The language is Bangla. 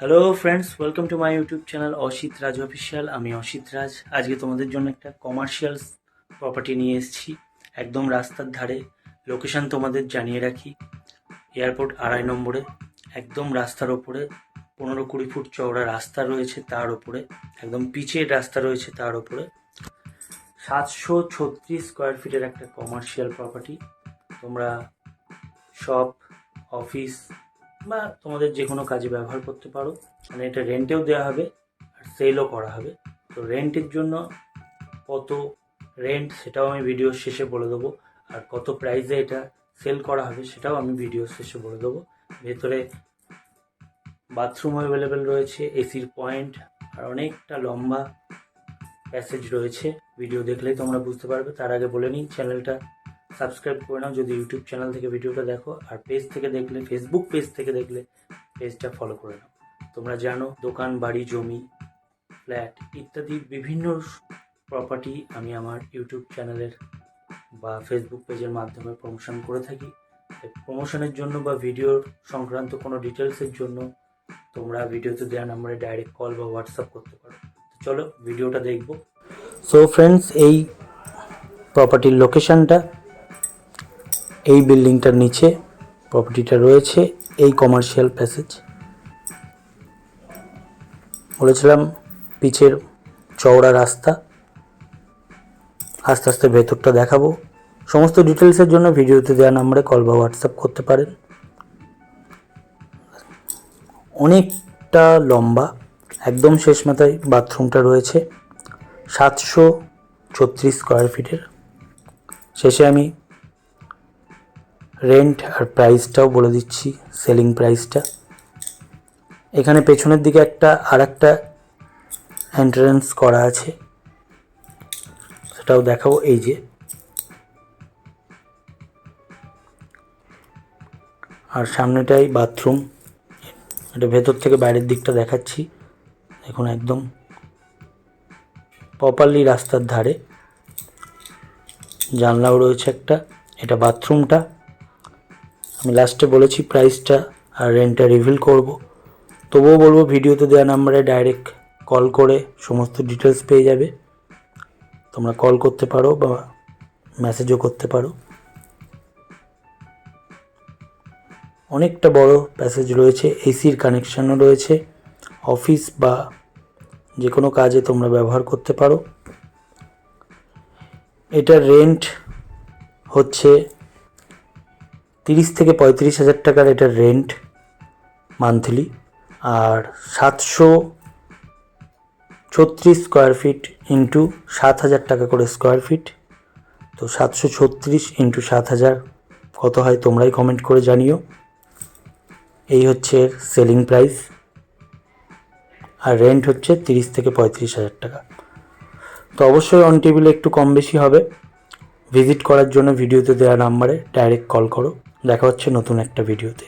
Hello friends, welcome to my YouTube channel Asit Raj official. আমি অসিত রাজ। আজকে তোমাদের জন্য একটা কমার্শিয়াল প্রপার্টি নিয়ে এসেছি, একদম রাস্তার ধারে। লোকেশান তোমাদের জানিয়ে রাখি, এয়ারপোর্ট 2.5 নম্বরে, একদম রাস্তার ওপরে। 15-20 ফুট চওড়া রাস্তা রয়েছে, তার ওপরে একদম পিচের রাস্তা রয়েছে, তার ওপরে 736 স্কোয়ার ফিটের একটা কমার্শিয়াল প্রপার্টি। তোমরা শপ, অফিস বা তোমাদের যে কোনো কাজে ব্যবহার করতে পারো। মানে এটা রেন্টেও দেওয়া হবে আর সেলও করা হবে। তো রেন্টের জন্য কত রেন্ট সেটাও আমি ভিডিওর শেষে বলে দেবো, আর কত প্রাইসে এটা সেল করা হবে সেটাও আমি ভিডিওর শেষে বলে দেবো। ভেতরে বাথরুম অ্যাভেলেবেল রয়েছে, এসির পয়েন্ট, আর অনেকটা লম্বা প্যাসেজ রয়েছে। ভিডিও দেখলেই তোমরা বুঝতে পারবে। তার আগে বলে নিই, চ্যানেলটা সাবস্ক্রাইব করে নাও যদি ইউটিউব চ্যানেল থেকে ভিডিওটা দেখো, আর পেজ থেকে দেখলে, ফেসবুক পেজ থেকে দেখলে পেজটা ফলো করে নাও। তোমরা জানো, দোকান, বাড়ি, জমি, ফ্ল্যাট ইত্যাদি বিভিন্ন প্রপার্টি আমি আমার ইউটিউব চ্যানেলের বা ফেসবুক পেজের মাধ্যমে প্রমোশন করে থাকি। প্রমোশনের জন্য বা ভিডিওর সংক্রান্ত কোনো ডিটেলসের জন্য তোমরা ভিডিওতে দেওয়া নাম্বারে ডাইরেক্ট কল বা হোয়াটসঅ্যাপ করতে পারো। চলো ভিডিওটা দেখবো। সো ফ্রেন্ডস, এই প্রপার্টির লোকেশানটা এই বিল্ডিংটার নিচে প্রপার্টিটা রয়েছে, এই কমার্শিয়াল প্যাসেজ। বলেছিলাম পিচের চওড়া রাস্তা। আস্তে আস্তে ভেতরটা দেখাবো। সমস্ত ডিটেলসের জন্য ভিডিওতে দেওয়া নাম্বারে কল বা হোয়াটসঅ্যাপ করতে পারেন। অনেকটা লম্বা, একদম শেষ মাথায় বাথরুমটা রয়েছে। 736 স্কোয়ার ফিটের। শেষে আমি রেন্ট আর প্রাইসটাও বলে দিচ্ছি, সেলিং প্রাইসটা। এখানে পেছনের দিকে আরেকটা এন্ট্রান্স করা আছে, সেটাও দেখাবো। এই যে, আর সামনেটাই বাথরুম। এটা ভেতর থেকে বাইরের দিকটা দেখাচ্ছি। দেখুন, একদম প্রপারলি রাস্তার ধারে। জানলাও রয়েছে একটা। এটা বাথরুমটা। আমি লাস্টে বলেছি প্রাইসটা আর রেন্টটা রিভিল করব। তবুও বলবো, ভিডিওতে দেওয়া নাম্বারে ডাইরেক্ট কল করে সমস্ত ডিটেলস পেয়ে যাবে। তোমরা কল করতে পারো বা মেসেজও করতে পারো। অনেকটা বড় প্যাসেজ রয়েছে, এসির কানেকশানও রয়েছে। অফিস বা যে কোনো কাজে তোমরা ব্যবহার করতে পারো। এটার রেন্ট হচ্ছে 30 থেকে 35 হাজার টাকার এটার রেন্ট মান্থলি। আর 736 স্কোয়ার ফিট ইন্টু 7,000 টাকা করে স্কোয়ার ফিট। তো 736 ইন্টু 7,000 কত হয় তোমরাই কমেন্ট করে জানিও। এই হচ্ছে এর সেলিং প্রাইস। আর রেন্ট হচ্ছে 30 থেকে 35 হাজার টাকা। তো অবশ্যই অন টেবিলে একটু কম বেশি হবে। ভিজিট করার জন্য ভিডিওতে দেওয়া নাম্বারে ডাইরেক্ট কল করো। দেখা হচ্ছে নতুন একটা ভিডিওতে।